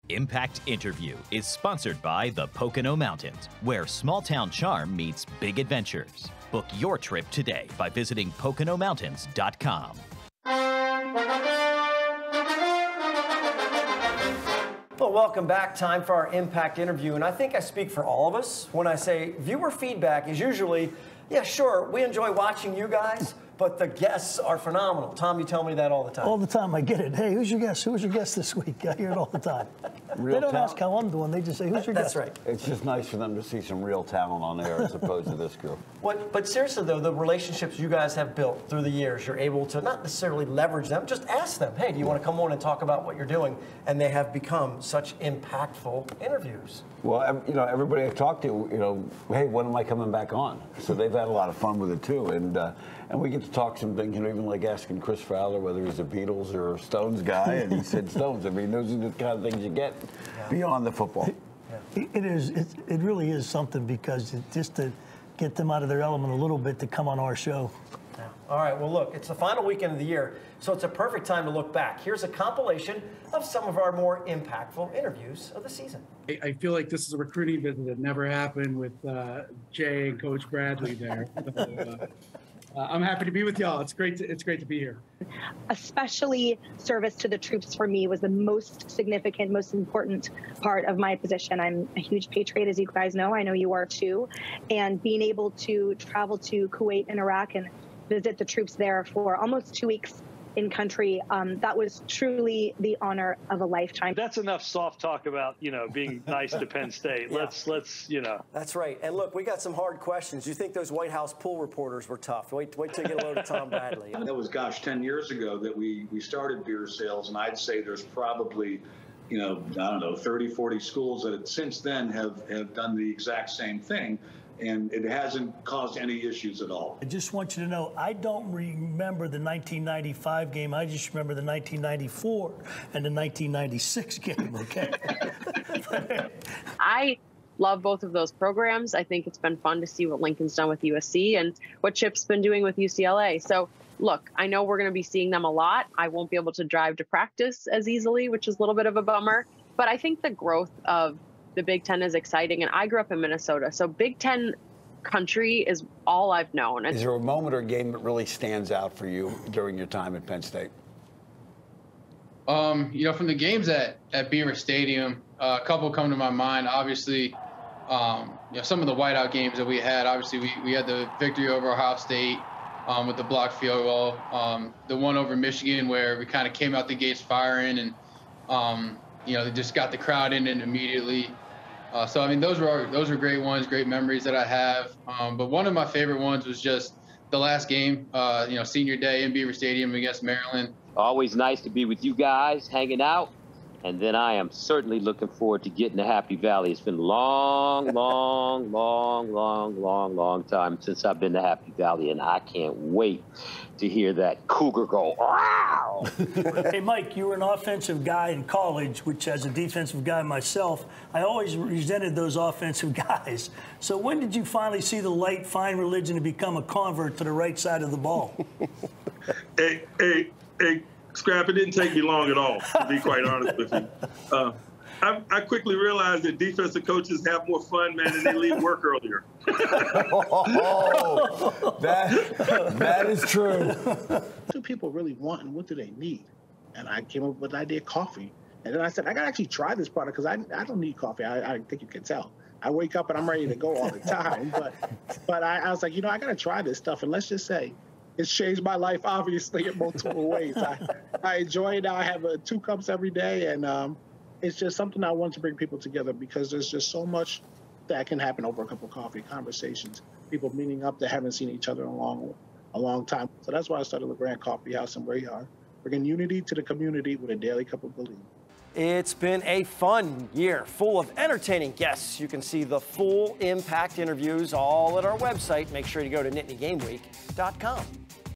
Impact Interview is sponsored by the Pocono Mountains, where small-town charm meets big adventures. Book your trip today by visiting PoconoMountains.com. Well, welcome back. Time for our Impact Interview. And I think I speak for all of us when I say viewer feedback is usually, yeah, sure, we enjoy watching you guys, but the guests are phenomenal. Tom, you tell me that all the time. All the time I get it. Hey, who's your guest? Who was your guest this week? I hear it all the time. They don't ask how I'm doing. They just say, who's your guest? That's right. It's just nice for them to see some real talent on air as opposed to this group. But seriously, though, the relationships you guys have built through the years, you're able to not necessarily leverage them, just ask them, hey, do you want to come on and talk about what you're doing? And they have become such impactful interviews. Well, you know, everybody I talk to, you know, hey, when am I coming back on? So they've had a lot of fun with it, too. And we get to talk some things, you know, even like asking Chris Fowler whether he's a Beatles or a Stones guy, and he said Stones. I mean, those are the kind of things you get beyond the football. It really is something, because just to get them out of their element a little bit to come on our show. Yeah. All right, well, look, it's the final weekend of the year, so it's a perfect time to look back. Here's a compilation of some of our more impactful interviews of the season. I feel like this is a recruiting visit that never happened with Jay and Coach Bradley there. So, I'm happy to be with y'all. It's great to be here. Especially service to the troops for me was the most significant, most important part of my position. I'm a huge patriot, as you guys know. I know you are too. And being able to travel to Kuwait and Iraq and visit the troops there for almost 2 weeks in country, that was truly the honor of a lifetime. That's enough soft talk about, you know, being nice to Penn State. Yeah. Let's, you know. That's right. And look, we got some hard questions. You think those White House pool reporters were tough? Wait till you get a load of Tom Bradley. That was, gosh, 10 years ago that we started beer sales, and I'd say there's probably, you know, I don't know, 30, 40 schools that since then have done the exact same thing. And it hasn't caused any issues at all. I just want you to know, I don't remember the 1995 game. I just remember the 1994 and the 1996 game, okay? I love both of those programs. I think it's been fun to see what Lincoln's done with USC and what Chip's been doing with UCLA. So, look, I know we're going to be seeing them a lot. I won't be able to drive to practice as easily, which is a little bit of a bummer. But I think the growth of the Big Ten is exciting, and I grew up in Minnesota, so Big Ten country is all I've known. Is there a moment or game that really stands out for you during your time at Penn State? You know, from the games at Beaver Stadium, a couple come to my mind. Obviously, you know, some of the whiteout games that we had. Obviously, we had the victory over Ohio State with the blocked field goal. The one over Michigan where we kind of came out the gates firing, and you know, they just got the crowd in and immediately. So I mean, those were great ones, great memories that I have. But one of my favorite ones was just the last game, you know, senior day in Beaver Stadium against Maryland. Always nice to be with you guys, hanging out. And then I am certainly looking forward to getting to Happy Valley. It's been a long time since I've been to Happy Valley, and I can't wait to hear that cougar go, wow! Hey, Mike, you were an offensive guy in college, which as a defensive guy myself, I always resented those offensive guys. So when did you finally see the light, find religion, and become a convert to the right side of the ball? Hey, Scrap, it didn't take me long at all, to be quite honest with you. I quickly realized that defensive coaches have more fun, man, and they leave work earlier. That is true. What do people really want, and what do they need? And I came up with the idea of coffee. And then I said, I got to actually try this product, because I don't need coffee. I think you can tell. I wake up and I'm ready to go all the time. But I was like, you know, I got to try this stuff. And let's just say, it's changed my life, obviously, in multiple ways. I enjoy it now. I have 2 cups every day, and it's just something I want to bring people together, because there's just so much that can happen over a cup of coffee, conversations, people meeting up that haven't seen each other in a long time. So that's why I started the Grand Coffee House, and we are bringing unity to the community with a daily cup of belief. It's been a fun year full of entertaining guests. You can see the full Impact interviews all at our website. Make sure to go to NittanyGameWeek.com.